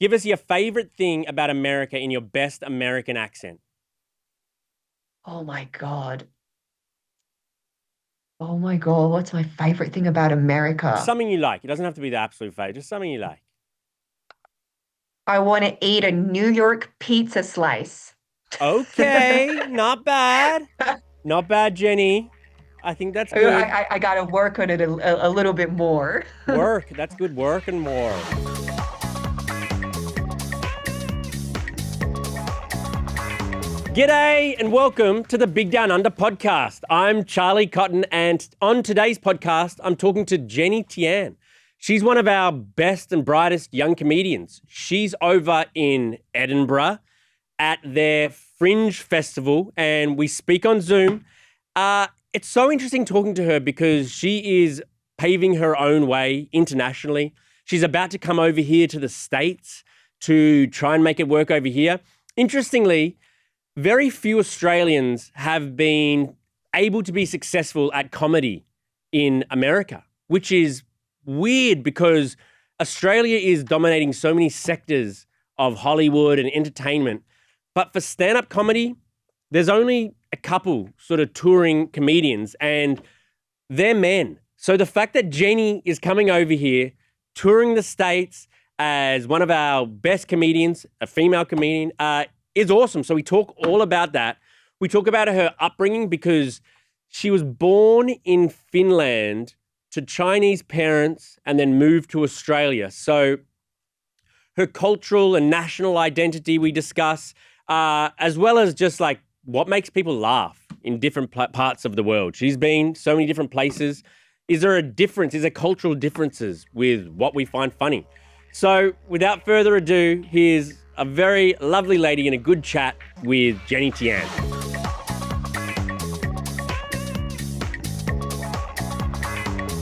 Give us your favorite thing about America in your best American accent. Oh my God. Oh my God. What's my favorite thing about America? Something you like. It doesn't have to be the absolute favorite, just something you like. I want to eat a New York pizza slice. Okay, not bad. Not bad, Jenny. I think that's good. I got to work on it a little bit more. Work. That's good work and more. G'day and welcome to the Big Down Under podcast. I'm Charlie Cotton, and on today's podcast, I'm talking to Jenny Tian. She's one of our best and brightest young comedians. She's over in Edinburgh at their Fringe Festival, and we speak on Zoom. It's so interesting talking to her because she is paving her own way internationally. She's about to come over here to the States to try and make it work over here. Interestingly, very few Australians have been able to be successful at comedy in America, which is weird because Australia is dominating so many sectors of Hollywood and entertainment. But for stand-up comedy, there's only a couple sort of touring comedians and they're men. So the fact that Jenny is coming over here, touring the States as one of our best comedians, a female comedian, is awesome. So we talk all about that. We talk about her upbringing because she was born in Finland to Chinese parents and then moved to Australia. So her cultural and national identity we discuss, as well as just like what makes people laugh in different parts of the world. She's been so many different places. Is there a difference? Is there cultural differences with what we find funny? So without further ado, here's a very lovely lady and a good chat with Jenny Tian.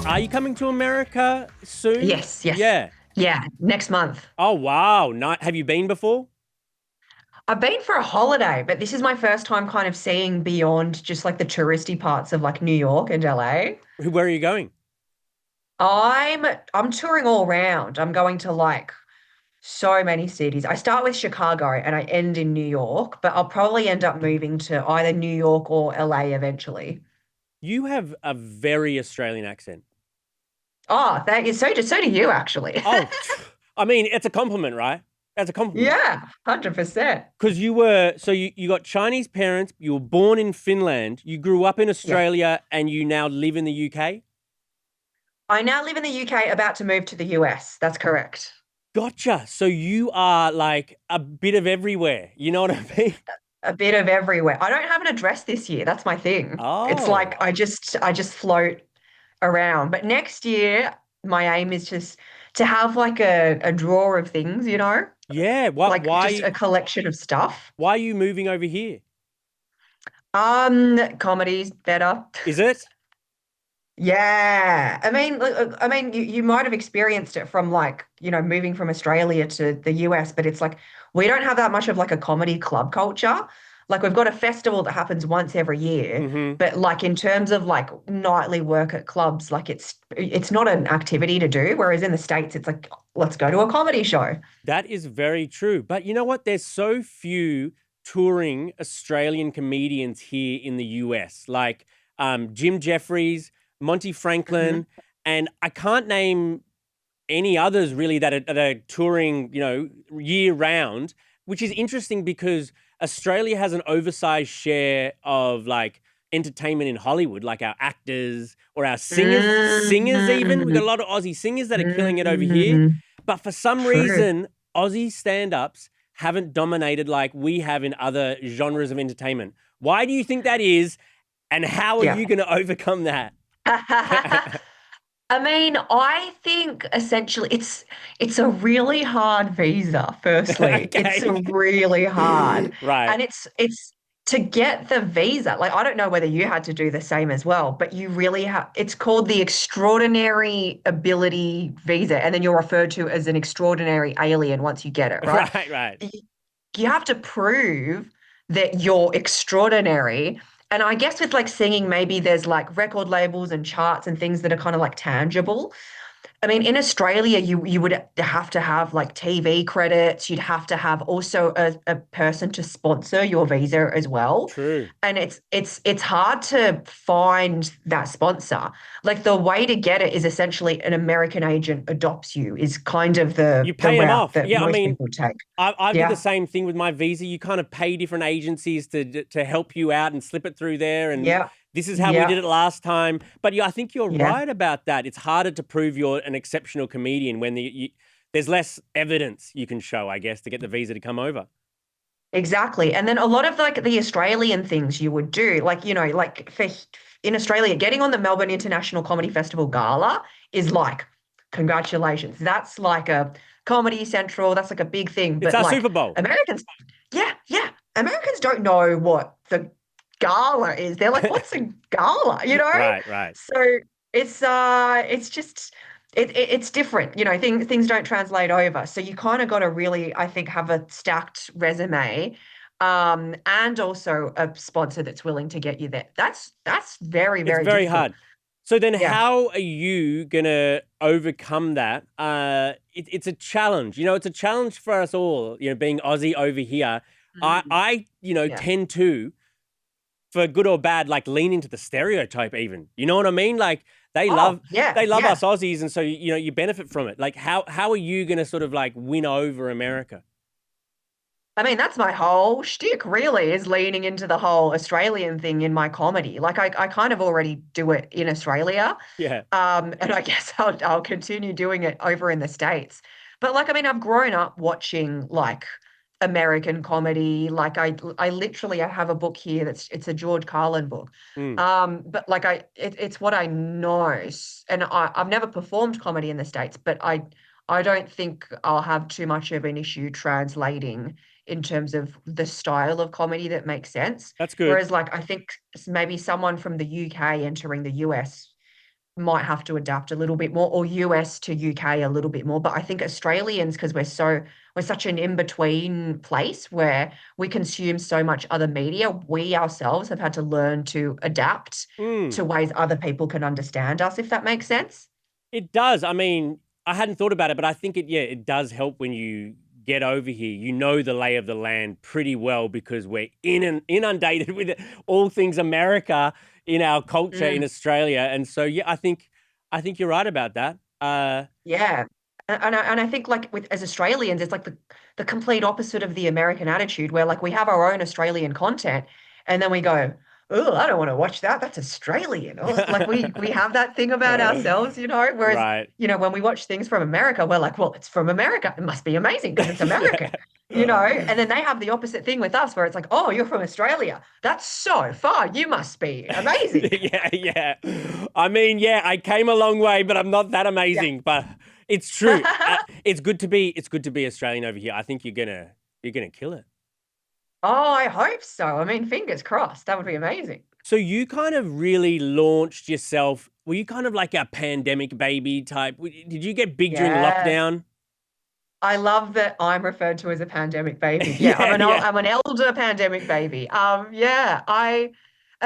Are you coming to America soon? Yes. Yeah. Yeah, next month. Oh, wow. Have you been before? I've been for a holiday, but this is my first time kind of seeing beyond just like the touristy parts of like New York and LA. Where are you going? I'm touring all round. I'm going to like so many cities. I start with Chicago and I end in New York, but I'll probably end up moving to either New York or LA eventually. You have a very Australian accent. Oh, thank you. So do you actually. Oh, I mean, it's a compliment, right? That's a compliment. Yeah, 100%. Because you got Chinese parents, you were born in Finland, you grew up in Yeah. Australia, and you now live in the UK? I now live in the UK, about to move to the US. That's correct. Gotcha. So you are like a bit of everywhere. You know what I mean? A bit of everywhere. I don't have an address this year. That's my thing. It's Oh, like I just float around. But next year, my aim is just to have like a drawer of things, yeah. like just a collection of stuff. Why are you moving over here? Comedy's better. Is it? Yeah. I mean, you might have experienced it from like, moving from Australia to the US, but it's like we don't have that much of like a comedy club culture. Like we've got a festival that happens once every year, Mm-hmm. but like in terms of like nightly work at clubs, like it's not an activity to do. Whereas in the States, it's like, let's go to a comedy show. That is very true. But you know what? There's so few touring Australian comedians here in the US, like Jim Jeffries, Monty Mhm. Franklin, and I can't name any others really that are touring, year round, which is interesting because Australia has an oversized share of like entertainment in Hollywood, like our actors or our singers even. We've got a Mhm. lot of Aussie singers that are killing it over here. Mhm. But for some True. reason, Aussie stand-ups haven't dominated like we have in other genres of entertainment. Why do you think that is? And how are Yeah. you going to overcome that? I mean, I think essentially it's a really hard visa, firstly. It's Okay. really hard. Right. And it's to get the visa. Like I don't know whether you had to do the same as well, but you really have it's called the extraordinary ability visa, and then you're referred to as an extraordinary alien once you get it, right? Right, right. Y- You have to prove that you're extraordinary. And I guess with like singing, maybe there's like record labels and charts and things that are kind of like tangible. I mean, in Australia, you would have to have like TV credits. You'd have to have also a person to sponsor your visa as well. True. And it's hard to find that sponsor. Like the way to get it is essentially an American agent adopts you is kind of You the pay them route off. that Yeah, I most mean, people take. I did the Yeah. same thing with my visa. You kind of pay different agencies to help you out and slip it through there. And Yeah. this is how we did Yeah. it last time. But yeah, I think you're Yeah. right about that. It's harder to prove you're an exceptional comedian when there's less evidence you can show, I guess, to get the visa to come over. Exactly. And then a lot of like the Australian things you would do, like, like for in Australia, getting on the Melbourne International Comedy Festival Gala is like, congratulations. That's like a Comedy Central, that's like a big thing. It's But our like Super Bowl. Americans, yeah, yeah. Americans don't know what the gala is. They're like, what's a gala? You know? Right, right. So it's just it's different. Things don't translate over. So you kind of got to really, I think, have a stacked resume, and also a sponsor that's willing to get you there. That's very, It's very very difficult. hard. So then Yeah. how are you gonna overcome that? It's a challenge. It's a challenge for us all, being Aussie over here. Mm. I Yeah. tend to, for good or bad, like lean into the stereotype even. You know what I mean? Like they Oh, love yeah, they love yeah. us Aussies, and so you benefit from it. Like how are you gonna sort of like win over America? I mean, that's my whole shtick, really, is leaning into the whole Australian thing in my comedy. Like I kind of already do it in Australia. Yeah. And I guess I'll continue doing it over in the States. But like, I mean, I've grown up watching like American comedy. Like I literally I have a book here it's a George Carlin book. Mm, But like it's what I know. And I've never performed comedy in the States, but I don't think I'll have too much of an issue translating in terms of the style of comedy that makes sense. that's good. Whereas like I think maybe someone from the UK entering the US might have to adapt a little bit more, or US to UK a little bit more. But I think Australians, because we're such an in-between place where we consume so much other media, we ourselves have had to learn to adapt Mm. to ways other people can understand us, if that makes sense. It does. I mean, I hadn't thought about it, but I think it does help when you get over here. You know the lay of the land pretty well because we're inundated with all things America in our culture in Mm, Australia. And so yeah, I think you're right about that. yeah. And I think like with as Australians, it's like the complete opposite of the American attitude where like we have our own Australian content and then we go, oh, I don't want to watch that. That's Australian. Or like we have that thing about ourselves, whereas, Right. when we watch things from America, we're like, well, it's from America. It must be amazing because it's Yeah. American, and then they have the opposite thing with us where it's like, oh, you're from Australia. That's so far. You must be amazing. Yeah, yeah. I mean, yeah, I came a long way, but I'm not that Yeah. amazing. But it's true. It's good to be Australian over here. I think you're gonna kill it. Oh, I hope so. I mean, fingers crossed. That would be amazing. So you kind of really launched yourself. Were you kind of like a pandemic baby type? Did you get big during Yes. lockdown? I love that I'm referred to as a pandemic baby. Yeah, Yeah, yeah. I'm an elder pandemic baby. Yeah, I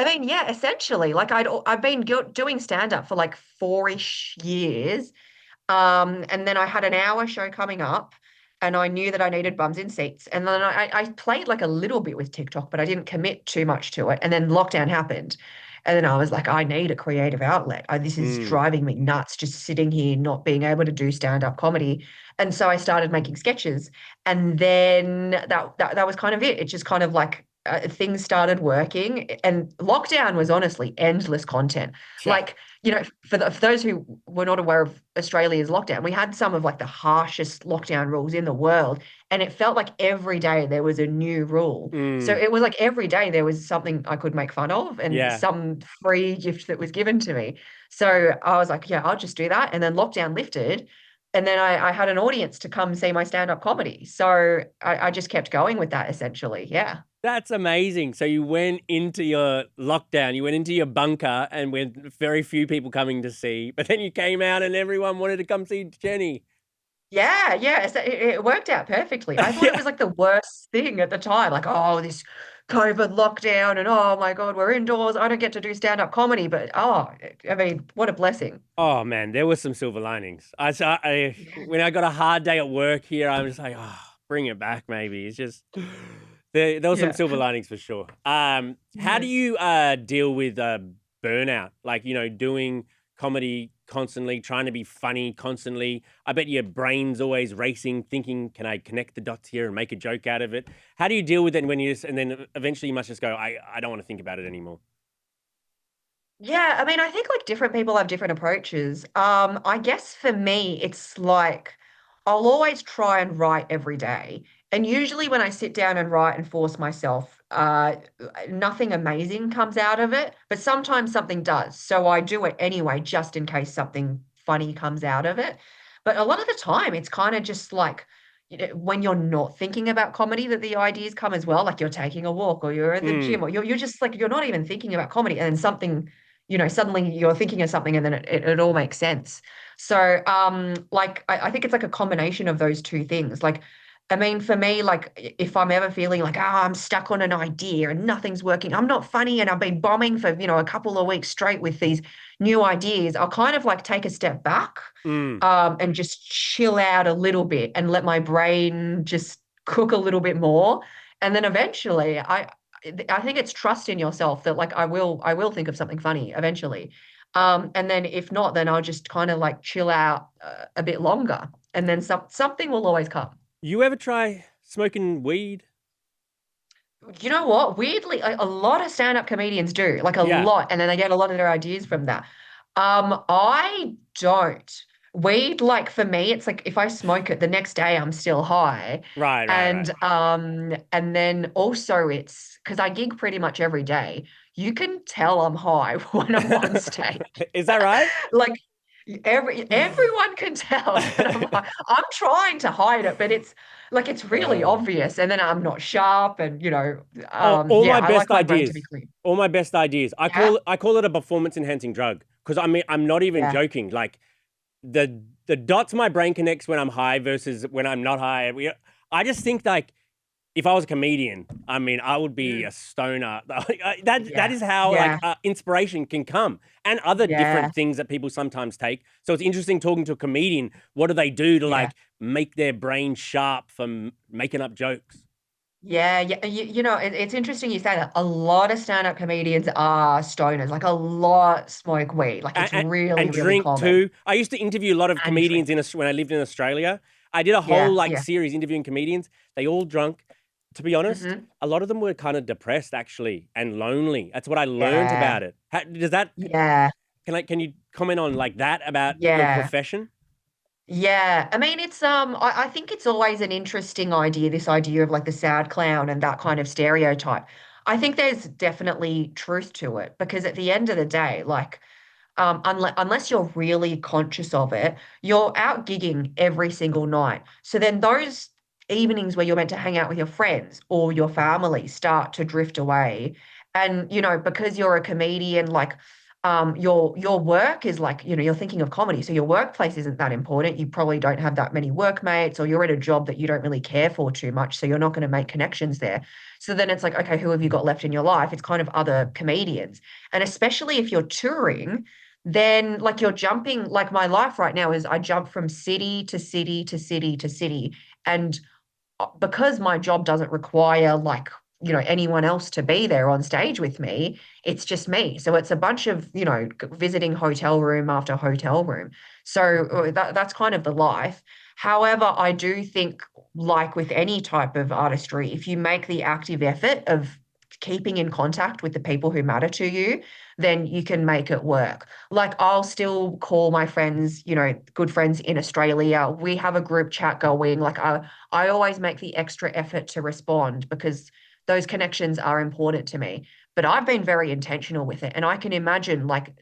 mean, yeah, essentially, like I've been doing stand up for like 4-ish years. And then I had an hour show coming up, and I knew that I needed bums in seats. And then I played like a little bit with TikTok, but I didn't commit too much to it. And then lockdown happened. And then I was like, I need a creative outlet. This is Mm. driving me nuts, just sitting here, not being able to do stand-up comedy. And so I started making sketches. And then that was kind of it. It just kind of like things started working. And lockdown was honestly endless content. Yeah. Like, for those who were not aware of Australia's lockdown, we had some of like the harshest lockdown rules in the world, and it felt like every day there was a new rule. So Mm. it was like every day there was something I could make fun of and Yeah. some free gift that was given to me. So I was like, yeah, I'll just do that. And then lockdown lifted, and then I had an audience to come see my stand-up comedy. So I just kept going with that essentially. Yeah. That's amazing. So you went into your lockdown, you went into your bunker and with very few people coming to see, but then you came out and everyone wanted to come see Jenny. Yeah, yeah. So it worked out perfectly. I thought it Yeah. was like the worst thing at the time. Like, oh, this COVID lockdown and oh my God, we're indoors. I don't get to do stand-up comedy, but oh, I mean, what a blessing. Oh man, there were some silver linings. When I got a hard day at work here, I'm just like, oh, bring it back, maybe. It's just there was some Yeah. silver linings for sure. How Yeah. do you deal with burnout? Like, doing comedy constantly, trying to be funny constantly. I bet your brain's always racing, thinking, can I connect the dots here and make a joke out of it? How do you deal with it when and then eventually you must just go, I don't want to think about it anymore. Yeah, I mean, I think like different people have different approaches. I guess for me, it's like I'll always try and write every day. And usually when I sit down and write and force myself, nothing amazing comes out of it, but sometimes something does. So I do it anyway, just in case something funny comes out of it. But a lot of the time, it's kind of just like, when you're not thinking about comedy, that the ideas come as well. Like you're taking a walk or you're at the Mm. gym or you're just like, you're not even thinking about comedy. And then something suddenly you're thinking of something and then it all makes sense. So, like, I think it's like a combination of those two things. Like, I mean, for me, like, if I'm ever feeling like, I'm stuck on an idea and nothing's working, I'm not funny and I've been bombing for, a couple of weeks straight with these new ideas, I'll kind of like take a step back, Mm. and just chill out a little bit and let my brain just cook a little bit more. And then eventually I think it's trust in yourself that like I will think of something funny eventually. And then if not, then I'll just kind of like chill out a bit longer, and then something will always come. You ever try smoking weed? You know what? Weirdly, a lot of stand-up comedians do, like a Yeah. lot, and then they get a lot of their ideas from that. I don't. Weed, like for me, it's like if I smoke it the next day, I'm still high. Right, right, right. And then also it's because I gig pretty much every day. You can tell I'm high when I'm on stage. Is that right? Like everyone can tell that I'm high. I'm trying to hide it, but it's like it's really Uh, obvious. And then I'm not sharp, and all yeah, my I like best my brain to be ideas. clean. All my best ideas. Yeah, I call it a performance enhancing drug because I'm not even yeah, joking. Like the dots my brain connects when I'm high versus when I'm not high. I just think like if I was a comedian, I mean, I would be mm, a stoner. That yeah, is how like yeah, inspiration can come, and other yeah, different things that people sometimes take. So it's interesting talking to a comedian. What do they do to yeah. like make their brain sharp from making up jokes Yeah, yeah. It's interesting you say that. A lot of stand-up comedians are stoners. Like a lot smoke weed. Like and, it's and, really, and really drink common. too? I used to interview a lot of And drink. comedians when I lived in Australia. I did a whole Yeah, like yeah. series interviewing comedians. They all drunk. To be honest, Hmm. a lot of them were kind of depressed actually and lonely. That's what I learned Yeah, about it. Does that yeah, can you comment on like that about your yeah. profession? Yeah, I mean it's I think it's always an interesting idea, this idea of like the sad clown and that kind of stereotype. I think there's definitely truth to it because at the end of the day, like unless you're really conscious of it, you're out gigging every single night. So then those evenings where you're meant to hang out with your friends or your family start to drift away. And, because you're a comedian, like your work is like, you're thinking of comedy. So your workplace isn't that important. You probably don't have that many workmates, or you're at a job that you don't really care for too much. So you're not going to make connections there. So then it's like, okay, who have you got left in your life? It's kind of other comedians. And especially if you're touring, then like you're jumping, like my life right now is I jump from city to city to city to city. And because my job doesn't require like, anyone else to be there on stage with me, it's just me. So it's a bunch of, visiting hotel room after hotel room. So that's kind of the life. However, I do think, like with any type of artistry, if you make the active effort of keeping in contact with the people who matter to you, then you can make it work. Like I'll still call my friends, good friends in Australia. We have a group chat going. Like I always make the extra effort to respond because those connections are important to me. But I've been very intentional with it. And I can imagine like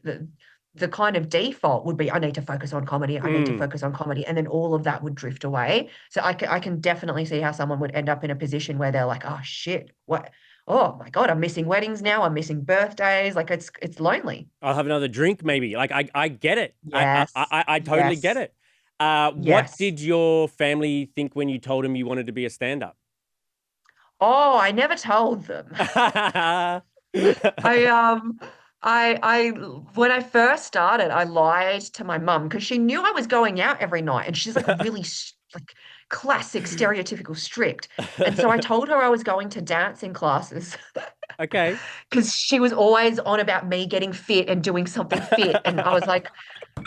the kind of default would be I need to focus on comedy. I need to Mm. focus on comedy. And then all of that would drift away. So I can definitely see how someone would end up in a position where they're like, oh shit, what? Oh my God, I'm missing weddings now. I'm missing birthdays. Like it's lonely. I'll have another drink maybe. Like I get it. Yes. I totally get Yes. it. What Yes. did your family think when you told them you wanted to be a stand-up? Oh, I never told them. I I when I first started, I lied to my mum because she knew I was going out every night, and she's like really like classic stereotypical strict. And so I told her I was going to dancing classes Okay. because she was always on about me getting fit and doing something fit, and I was like,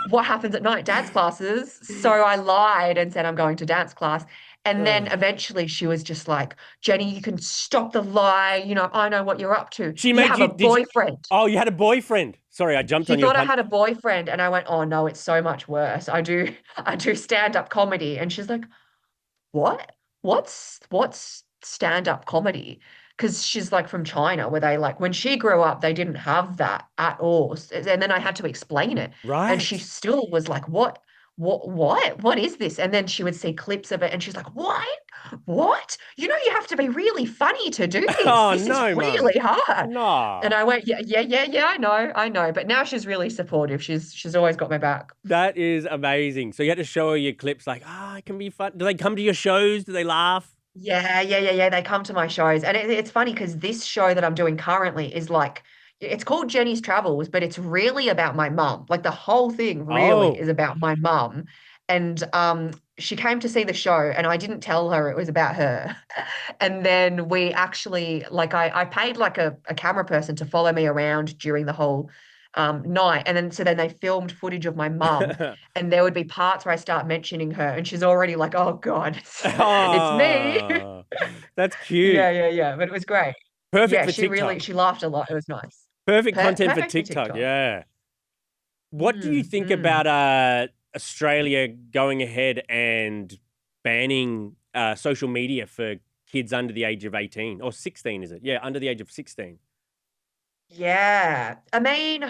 what happens at night? Dance classes. So I lied and said I'm going to dance class. And then Ugh. eventually she was just like, Jenny, you can stop the lie. I know what you're up to. She You made have a you, did you? boyfriend. Oh, you had a boyfriend. Sorry, I jumped She on your thought I punt. had a boyfriend, and I went, "Oh no, it's so much worse. I do stand-up comedy." And she's like, "What? What's stand-up comedy?" Because she's like from China, where they like when she grew up, they didn't have that at all. And then I had to explain it, and she Right. still was like, What is this?" And then she would see clips of it, and she's like, "What? What? You have to be really funny to do this. Oh, This is no, mum. really hard." And No. I went, yeah, I know. But now she's really supportive. She's always got my back. That is amazing. So you had to show her your clips like, it can be fun. Do they come to your shows? Do they laugh? Yeah. They come to my shows. And it's funny because this show that I'm doing currently is like, it's called Jenny's Travels, but it's really about my mum. Like the whole thing really Oh, is about my mum. And she came to see the show, and I didn't tell her it was about her. And then we actually, like, I paid like a camera person to follow me around during the whole night. And then so then they filmed footage of my mum, and there would be parts where I start mentioning her, and she's already like, "Oh God, it's me." oh, that's cute. Yeah. But it was great. Perfect Yeah, for she TikTok. laughed a lot. It was nice. Perfect content for Perfect for TikTok. TikTok. Yeah. What do you Mm, think mm. about Australia going ahead and banning social media for kids under the age of 18 or 16, is it? Yeah, under the age of 16. Yeah. I mean,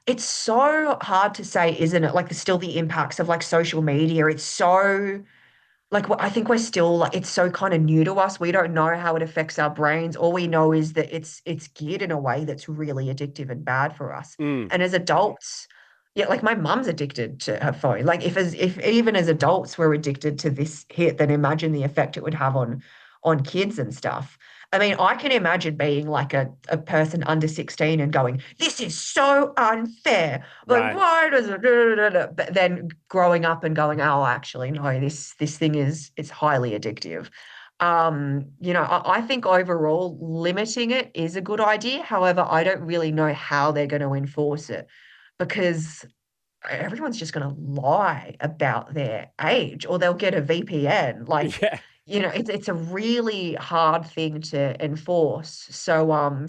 it's so hard to say, isn't it? Like, still the impacts of like social media. It's so like I think we're still like it's so kind of new to us. We don't know how it affects our brains. All we know is that it's geared in a way that's really addictive and bad for us. Mm, And as adults, yeah, like my mum's addicted to her phone. Like if even as adults we're addicted to this hit, then imagine the effect it would have on kids and stuff. I mean, I can imagine being like a person under 16 and going, this is so unfair. Like, right. why does it? But then growing up and going, oh, actually, no, this thing it's highly addictive. I think overall limiting it is a good idea. However, I don't really know how they're going to enforce it because everyone's just going to lie about their age or they'll get a VPN. Like, Yeah. it's a really hard thing to enforce. So,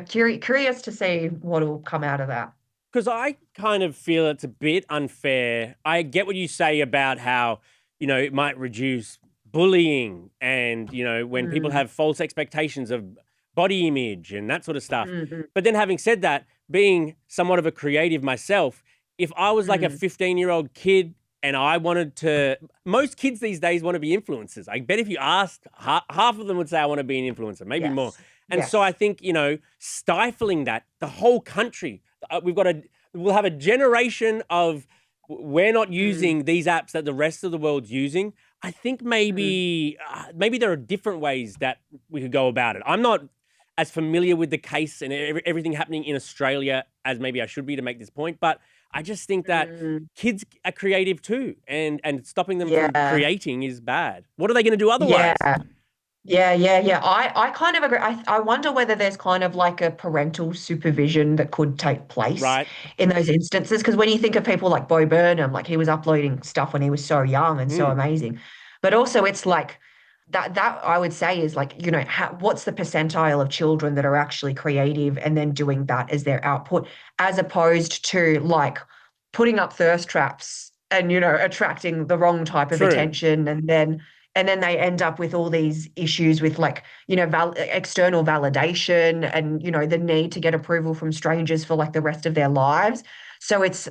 curious to see what will come out of that. Because I kind of feel it's a bit unfair. I get what you say about how, it might reduce bullying and, when people Mm, have false expectations of body image and that sort of stuff. mm, mm, But then having said that, being somewhat of a creative myself, if I was like a mm. 15-year-old kid and I wanted to, most kids these days want to be influencers. I bet if you asked, half of them would say, I want to be an influencer, maybe more. Yes. And so I Yes. think, stifling that, the whole country, we'll have a generation of we're not Mm, using these apps that the rest of the world's using. I think mm. maybe there are different ways that we could go about it. I'm not as familiar with the case and everything happening in Australia as maybe I should be to make this point, but I just think that Mm, kids are creative too, and stopping them from yeah. creating is bad. What are they going to do Yeah. otherwise? Yeah. I kind of agree. I wonder whether there's kind of like a parental supervision that could take place Right? in those instances. Because when you think of people like Bo Burnham, like he was uploading stuff when he was so young and so Mm, amazing. But also it's like that I would say is like, what's the percentile of children that are actually creative and then doing that as their output, as opposed to like putting up thirst traps and, attracting the wrong type of true. attention and then they end up with all these issues with like external validation and the need to get approval from strangers for like the rest of their lives. So it's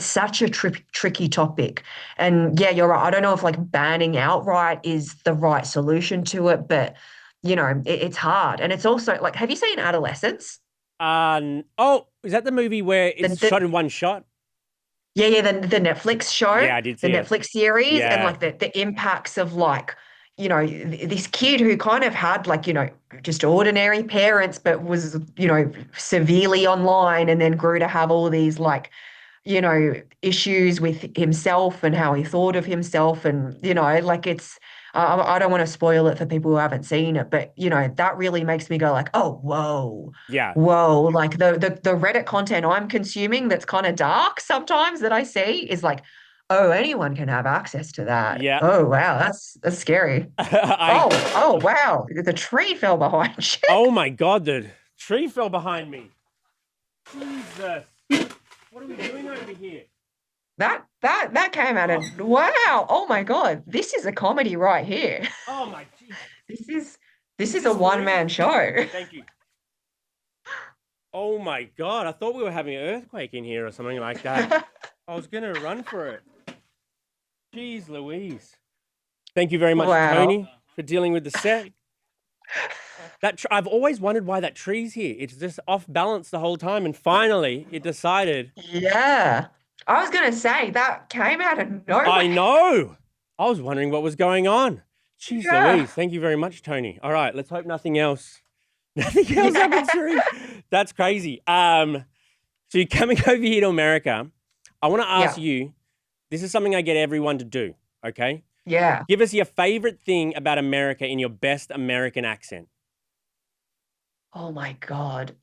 such a tricky topic. And yeah, you're right, I don't know if like banning outright is the right solution to it, but it's hard. And it's also like, have you seen Adolescence? Oh, is that the movie where the, it's shot the in one shot? Yeah, the Netflix show, Yeah, I did the see it. Netflix series, and Yeah. like the impacts of like, this kid who kind of had like, just ordinary parents, but was, severely online and then grew to have all these like, issues with himself and how he thought of himself. And, like I don't want to spoil it for people who haven't seen it, but, that really makes me go like, oh, whoa, Yeah. whoa. Like the Reddit content I'm consuming that's kind of dark sometimes that I see is like, oh, anyone can have access to that. Yeah. Oh, wow, that's scary. I Oh, wow, the tree fell behind you. Oh my God, the tree fell behind me. Jesus. What are we doing over here? That came out of wow. Oh my God, this is a comedy right here. Oh my Jesus. This is a one-man show. Thank you. Oh my God, I thought we were having an earthquake in here or something like that. I was going to run for it. Jeez Louise. Thank you very much, Wow. Tony, for dealing with the set. I've always wondered why that tree's here. It's just off balance the whole time, and finally it decided. Yeah. I was gonna say that came out of nowhere. I know. I was wondering what was going on. Jeez Louise. Thank you very much, Tony. All right, let's hope nothing else happens through. That's crazy. So you're coming over here to America. I want to ask you, this is something I get everyone to do, okay? Yeah. Give us your favorite thing about America in your best American accent. Oh my God.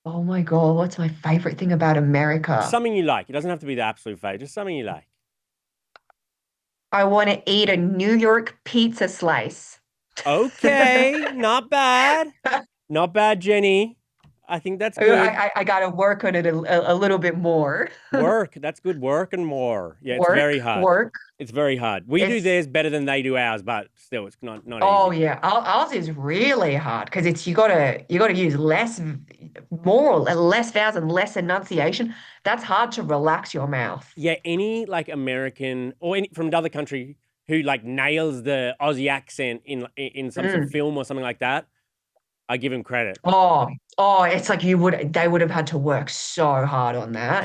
Oh my God, what's my favorite thing about America? Something you like. It doesn't have to be the absolute favorite, just something you like. I want to eat a New York pizza slice. Okay, not bad. Not bad, Jenny. I think that's good. I got to work on it a little bit more. Work. That's good. Work and more. Yeah, it's very hard. Work. It's very hard. We do theirs better than they do ours, but still, it's not Oh easy. yeah, ours is really hard because it's you gotta use less vowels and less enunciation. That's hard to relax your mouth. Yeah, any like American or any from another country who like nails the Aussie accent in some sort of film or something like that, I give him credit. Oh, it's like they would have had to work so hard on that.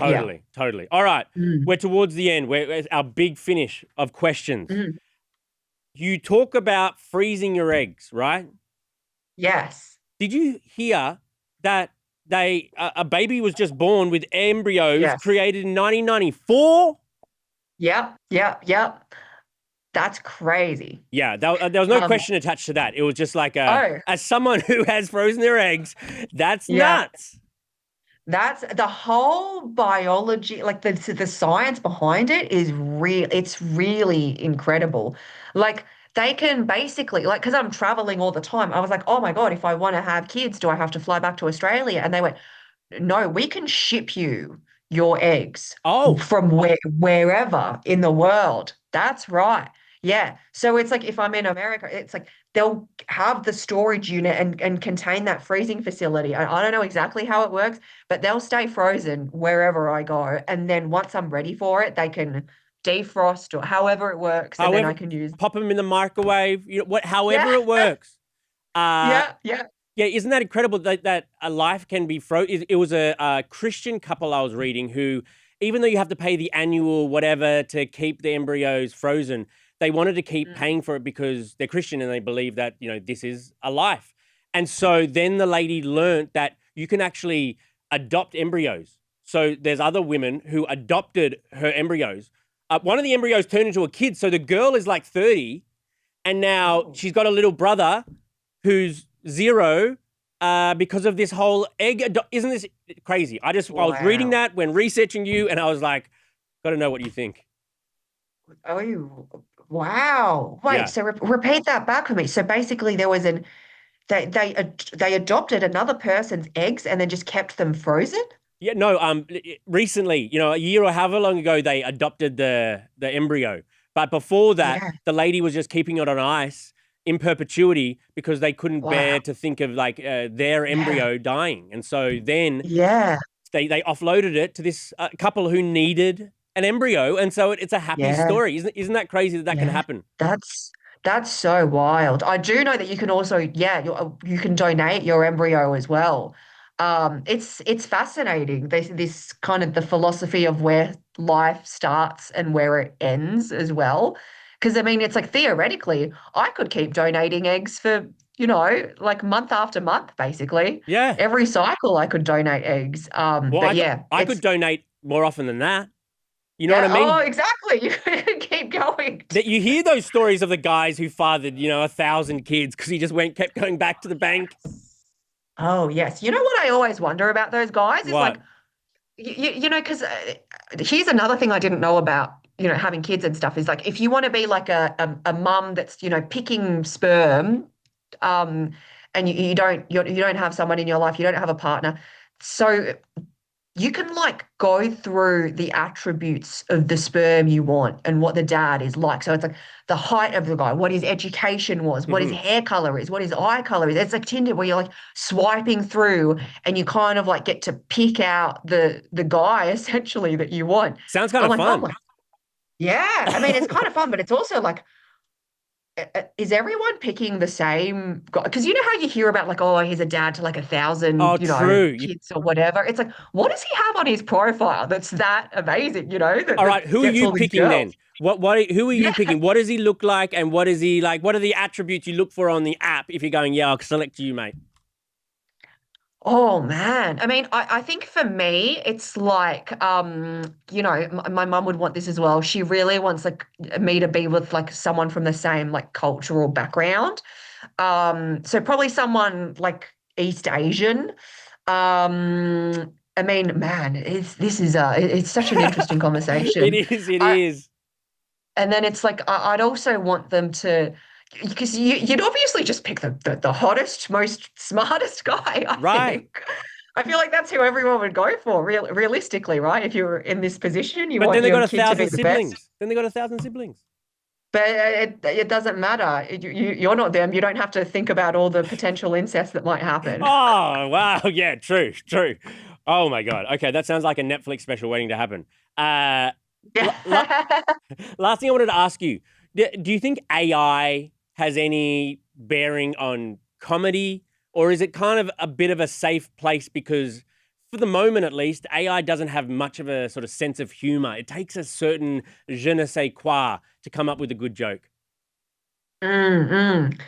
Totally. All right, we're towards the end. We're our big finish of questions. You talk about freezing your eggs, right? Yes. Did you hear that a baby was just born with embryos created in 1994? Yep. That's crazy. Yeah, there was no question attached to that. It was just like, as someone who has frozen their eggs, that's nuts. That's the whole biology, like the science behind it is real. It's really incredible. Like they can basically, like, because I'm traveling all the time, I was like, oh my God, if I want to have kids, do I have to fly back to Australia? And they went, no, we can ship you your eggs from wherever in the world. That's right. Yeah. So it's like if I'm in America, it's like they'll have the storage unit and contain that freezing facility. I don't know exactly how it works, but they'll stay frozen wherever I go. And then once I'm ready for it, they can defrost or however it works. And then I can pop them in the microwave, however it works. Yeah, isn't that incredible that a life can be frozen? It was a Christian couple I was reading who, even though you have to pay the annual whatever to keep the embryos frozen, they wanted to keep paying for it because they're Christian and they believe that, this is a life. And so then the lady learned that you can actually adopt embryos. So there's other women who adopted her embryos. One of the embryos turned into a kid. So the girl is like 30 and now she's got a little brother who's 0 because of this whole egg. Isn't this crazy? I was reading that when researching you and I was like, got to know what you think. Oh, wow. Wait, so repeat that back for me. So basically there was they adopted another person's eggs and then just kept them frozen? Yeah, no, recently, a year or however long ago they adopted the embryo. But before that, the lady was just keeping it on ice in perpetuity because they couldn't bear to think of like their embryo dying. And so then they offloaded it to this couple who needed an embryo, and so it's a happy story. Isn't that crazy that can happen? That's so wild. I do know that you can also you can donate your embryo as well. It's fascinating. This kind of the philosophy of where life starts and where it ends as well. Because I mean, it's like theoretically, I could keep donating eggs for, like month after month, basically. Yeah. Every cycle I could donate eggs. Well, But yeah, I could donate more often than that. You know what yeah, I oh, mean? exactly. You could keep going. That you hear those stories of the guys who fathered, 1,000 kids because he just kept going back to the bank. Oh, yes. You know what I always wonder about those guys is like, What? because here's another thing I didn't know about, having kids and stuff is like, if you want to be like a mum that's, picking sperm, and you don't have someone in your life, you don't have a partner. So you can like go through the attributes of the sperm you want and what the dad is like. So it's like the height of the guy, what his education was, what his Hmm. hair color is, what his eye color is. It's like Tinder where you're like swiping through and you kind of like get to pick out the guy essentially that you want. Sounds kind I'm of like, oh fun. my, yeah. I mean, it's kind of fun, but it's also like, is everyone picking the same guy? Because you know how you hear about like, oh, he's a dad to like a Oh, thousand, true. kids or whatever. It's like, what does he have on his profile that's that amazing, All that right, who are gets you all these picking girls? then? Who are you Yeah. picking? What does he look like, and what is he like? What are the attributes you look for on the app if you're going, yeah, I'll select you, mate? Oh man. I mean, I think for me, it's like, my mum would want this as well. She really wants like me to be with like someone from the same like cultural background. So probably someone like East Asian. I mean, man, it's such an interesting It conversation. is, it I is. And then it's like I'd also want them to, because you'd obviously just pick the hottest, most smartest guy, I Right. think. I feel like that's who everyone would go for, realistically, right? If you're in this position, you But then want they got your a kid to be thousand the best. siblings. Then they got 1,000 siblings. But it doesn't matter. You're not them. You don't have to think about all the potential incest that might happen. Oh, wow. Yeah, true, true. Oh my God. Okay, that sounds like a Netflix special waiting to happen. Yeah. Last thing I wanted to ask you, do you think AI has any bearing on comedy, or is it kind of a bit of a safe place because for the moment at least, AI doesn't have much of a sort of sense of humor. It takes a certain je ne sais quoi to come up with a good joke. Mm.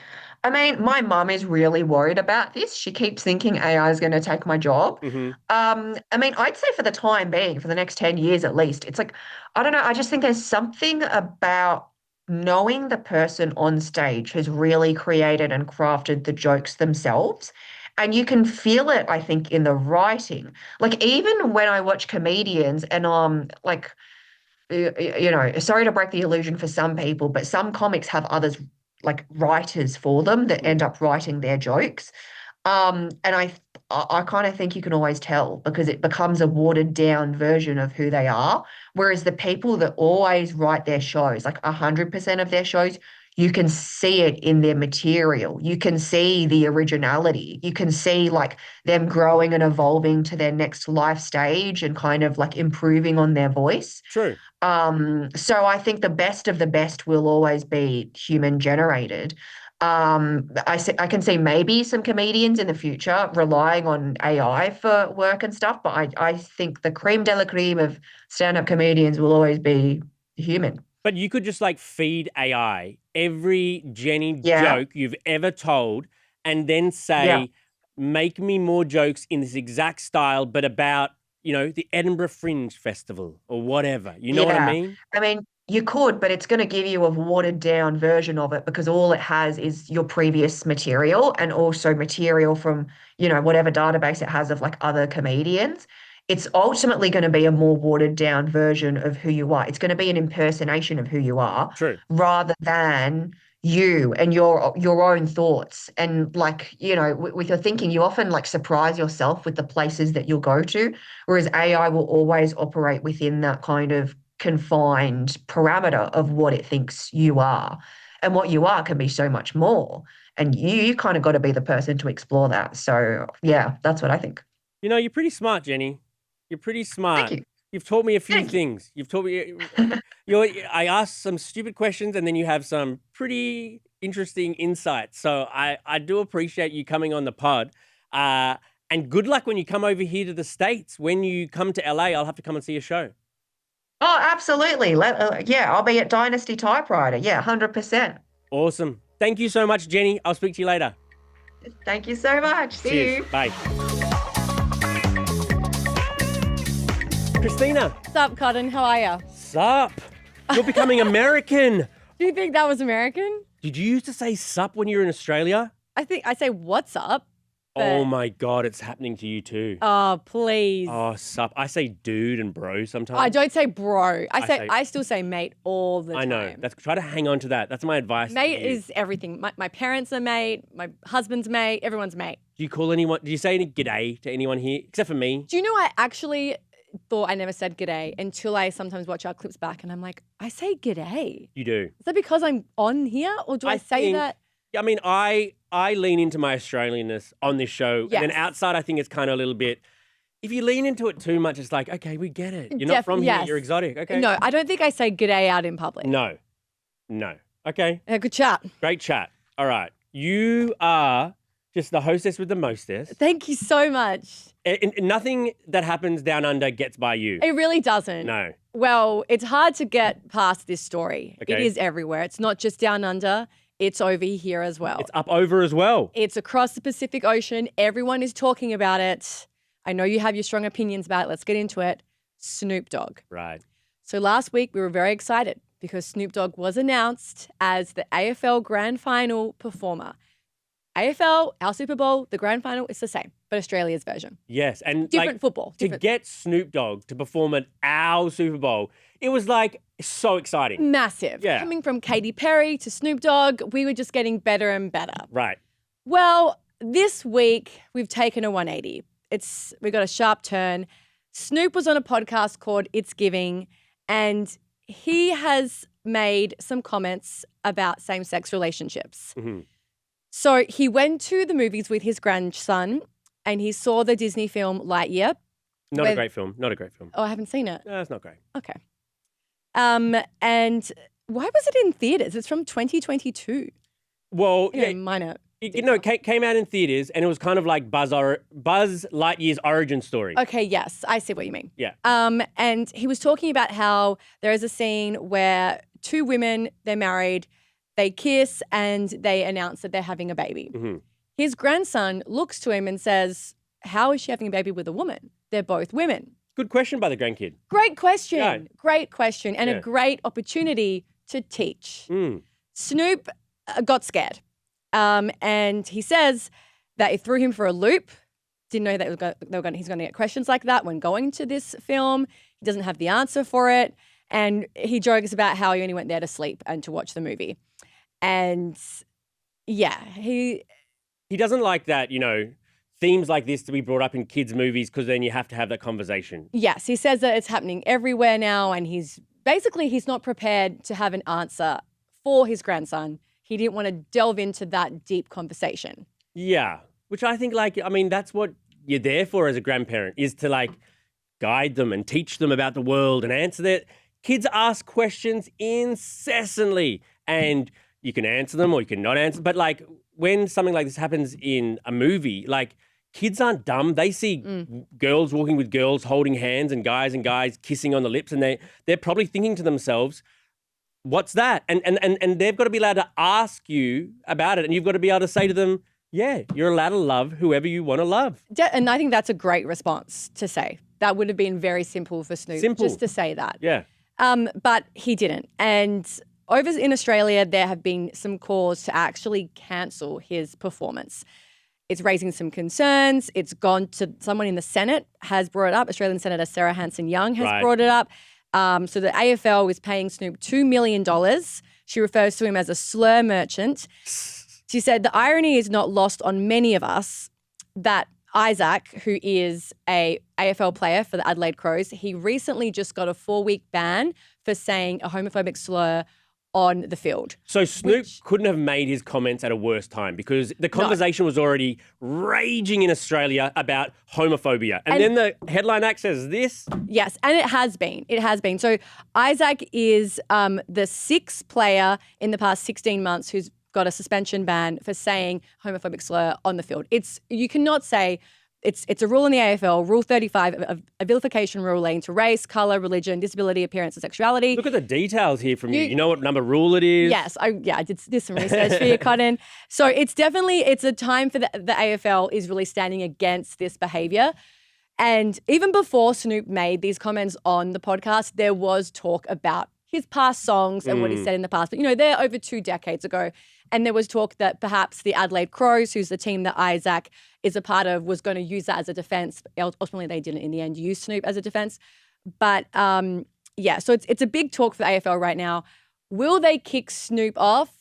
I mean, my mum is really worried about this. She keeps thinking AI is going to take my job. Hmm. I mean, I'd say for the time being, for the next 10 years at least, it's like, I don't know, I just think there's something about knowing the person on stage has really created and crafted the jokes themselves. And you can feel it, I think, in the writing. Like even when I watch comedians and like sorry to break the illusion for some people, but some comics have others like writers for them that end up writing their jokes. And I kind of think you can always tell because it becomes a watered down version of who they are. Whereas the people that always write their shows, like 100% of their shows, you can see it in their material. You can see the originality. You can see like them growing and evolving to their next life stage and kind of like improving on their voice. True. So I think the best of the best will always be human generated. I can see maybe some comedians in the future relying on AI for work and stuff, but I think the cream de la cream of stand-up comedians will always be human. But you could just like feed AI every Jenny Yeah, joke you've ever told and then yeah, say, make me more jokes in this exact style, but about, the Edinburgh Fringe Festival or whatever. You know what I yeah. mean? I mean, you could, but it's going to give you a watered down version of it because all it has is your previous material and also material from, whatever database it has of like other comedians. It's ultimately going to be a more watered down version of who you are. It's going to be an impersonation of who you are True. rather than you and your own thoughts. And like, with your thinking, you often like surprise yourself with the places that you'll go to, whereas AI will always operate within that kind of confined parameter of what it thinks you are. And what you are can be so much more. And you kind of got to be the person to explore that. So yeah, that's what I think. You're pretty smart, Jenny. You're pretty Thank smart. you. You've taught me a few Thank you. things. You've taught me. I asked some stupid questions, and then you have some pretty interesting insights. So I do appreciate you coming on the pod. Uh, and good luck when you come over here to the States. When you come to LA, I'll have to come and see a show. Oh, absolutely. Yeah, I'll be at Dynasty Typewriter. Yeah, 100%. Awesome. Thank you so much, Jenny. I'll speak to you later. Thank you so much. See Cheers. you. Bye. Christina. What's up, Cotton? How are you? Sup? You're becoming American. Do you think that was American? Did you used to say sup when you were in Australia? I think I say what's up. Oh my God, it's happening to you too. Oh, please. Oh, sup. I say dude and bro sometimes. I don't say bro. I still say mate all the time. I know. Try to hang on to that. That's my advice. Mate is everything. My parents are mate. My husband's mate. Everyone's mate. Do you call anyone? Do you say any g'day to anyone here except for me? Do you know I actually thought I never said g'day until I sometimes watch our clips back and I'm like, I say g'day. You do. Is that because I'm on here or do I say think, that? I mean, I lean into my Australianness on this show. Yes. And then outside, I think it's kind of a little bit, if you lean into it too much, it's like, okay, we get it. You're not from here. Yes. You're exotic. Okay. No, I don't think I say g'day out in public. No. Okay. Good chat. Great chat. All right. You are just the hostess with the mostest. Thank you so much. And nothing that happens down under gets by you. It really doesn't. No. Well, it's hard to get past this story. Okay. It is everywhere. It's not just down under. It's over here as well. It's up over as well. It's across the Pacific Ocean. Everyone is talking about it. I know you have your strong opinions about it. Let's get into it. Snoop Dogg. Right. So last week we were very excited because Snoop Dogg was announced as the AFL Grand Final performer. AFL, our Super Bowl, the Grand Final, it's the same, but Australia's version. Yes. And Different football. To get Snoop Dogg to perform at our Super Bowl, it was like so exciting. Massive. Yeah. Coming from Katy Perry to Snoop Dogg, we were just getting better and better. Right. Well, this week we've taken a 180. We got a sharp turn. Snoop was on a podcast called It's Giving, and he has made some comments about same-sex relationships. Mm-hmm. So he went to the movies with his grandson and he saw the Disney film Lightyear. Not a great film. Oh, I haven't seen it. No, it's not great. Okay. And why was it in theaters? It's from 2022. Well, yeah, minor. It came out in theaters and it was kind of like Buzz Lightyear's origin story. Okay, yes, I see what you mean. Yeah. And he was talking about how there is a scene where two women, they're married, they kiss and they announce that they're having a baby. Mm-hmm. His grandson looks to him and says, how is she having a baby with a woman? They're both women. Good question by the grandkid. Great question. Yeah. Great question. And a great opportunity to teach. Mm. Snoop got scared. And he says that it threw him for a loop. Didn't know that he's going to get questions like that when going to this film. He doesn't have the answer for it. And he jokes about how he only went there to sleep and to watch the movie. And yeah, he doesn't like that, themes like this to be brought up in kids' movies because then you have to have that conversation. Yes, he says that it's happening everywhere now and he's not prepared to have an answer for his grandson. He didn't want to delve into that deep conversation. Yeah, which I think that's what you're there for as a grandparent, is to guide them and teach them about the world and answer that. Kids ask questions incessantly and you can answer them or you can not answer. But when something like this happens in a movie, kids aren't dumb. They see girls walking with girls holding hands and guys kissing on the lips. And they're probably thinking to themselves, what's that? And they've got to be allowed to ask you about it. And you've got to be able to say to them, yeah, you're allowed to love whoever you want to love. And I think that's a great response to say. That would have been very simple for Snoop just to say that. Yeah. But he didn't. And over in Australia, there have been some calls to actually cancel his performance. It's raising some concerns. It's gone to someone in the Senate has brought it up. Australian Senator Sarah Hanson-Young has brought it up. So the AFL is paying Snoop $2 million. She refers to him as a slur merchant. She said the irony is not lost on many of us that Isaac, who is a AFL player for the Adelaide Crows, he recently just got a 4-week ban for saying a homophobic slur on the field. So Snoop couldn't have made his comments at a worse time because the conversation was already raging in Australia about homophobia. And then the headline act says this. Yes, and it has been. It has been. So Isaac is the 6th player in the past 16 months who's got a suspension ban for saying homophobic slur on the field. You cannot say it's a rule in the AFL, Rule 35, a vilification rule relating to race, colour, religion, disability, appearance, and sexuality. Look at the details here from you. You know what number rule it is? Yes, I did some research for you, Cotton. So it's a time for the AFL is really standing against this behaviour. And even before Snoop made these comments on the podcast, there was talk about his past songs and what he said in the past. But, they're over 2 decades ago. And there was talk that perhaps the Adelaide Crows, who's the team that Isaac is a part of, was going to use that as a defence. Ultimately, they didn't in the end use Snoop as a defence. But, so it's a big talk for the AFL right now. Will they kick Snoop off?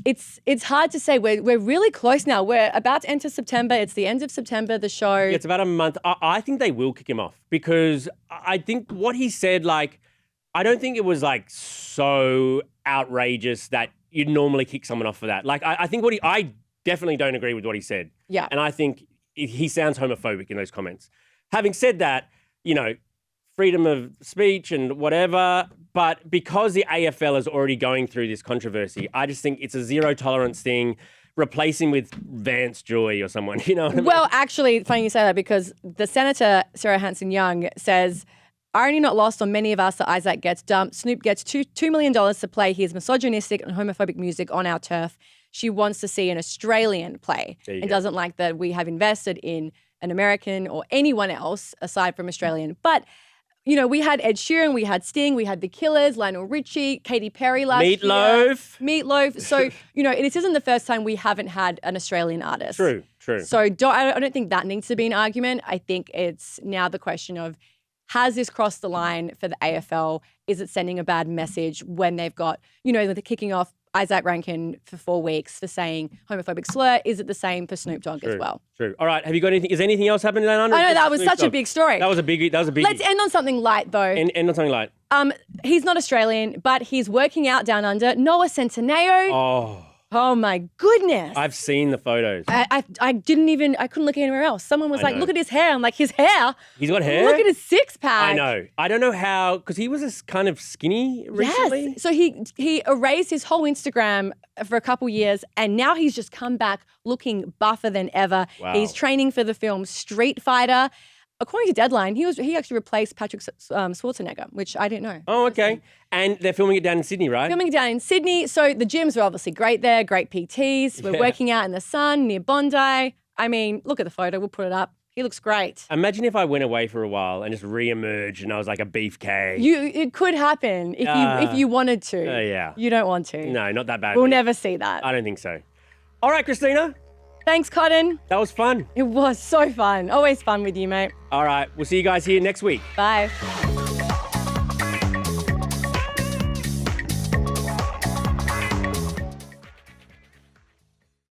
It's hard to say. We're really close now. We're about to enter September. It's the end of September, the show. Yeah, it's about a month. I think they will kick him off because I think what he said, I don't think it was so outrageous that you'd normally kick someone off for that. I think I definitely don't agree with what he said. Yeah. And I think he sounds homophobic in those comments. Having said that, freedom of speech and whatever, but because the AFL is already going through this controversy, I just think it's a zero tolerance thing. Replace him with Vance Joy or someone, you know what I mean? Well, actually, funny you say that because the Senator, Sarah Hanson-Young, says, irony not lost on many of us that Isaac gets dumped. Snoop gets $2 million to play his misogynistic and homophobic music on our turf. She wants to see an Australian play and doesn't like that we have invested in an American or anyone else aside from Australian. But, we had Ed Sheeran, we had Sting, we had The Killers, Lionel Richie, Katy Perry last year. Meatloaf. So, this isn't the first time we haven't had an Australian artist. True. So I don't think that needs to be an argument. I think it's now the question of, has this crossed the line for the AFL? Is it sending a bad message when they've got, they're kicking off Isaac Rankin for 4 weeks for saying homophobic slur? Is it the same for Snoop Dogg as well? True. All right. Have you got anything? Is anything else happening down under? I know that was such a big story. That was a biggie. Let's end on something light though. End on something light. He's not Australian, but he's working out down under. Noah Centineo. Oh my goodness. I've seen the photos. I couldn't look anywhere else. Someone was like, look at his hair. I'm like, his hair? He's got hair? Look at his six pack. I know. I don't know how, because he was kind of skinny recently. Yes. So he erased his whole Instagram for a couple years and now he's just come back looking buffer than ever. Wow. He's training for the film Street Fighter. According to Deadline, he actually replaced Patrick Schwarzenegger, which I didn't know. Oh, okay. And they're filming it down in Sydney, right? Filming it down in Sydney. So the gyms are obviously great there, great PTs. We're working out in the sun near Bondi. I mean, look at the photo. We'll put it up. He looks great. Imagine if I went away for a while and just re-emerged and I was like a beefcake. It could happen if you wanted to. Yeah. You don't want to. No, not that bad. We'll never see that. I don't think so. All right, Christina. Thanks, Cotton. That was fun. It was so fun. Always fun with you, mate. All right. We'll see you guys here next week. Bye.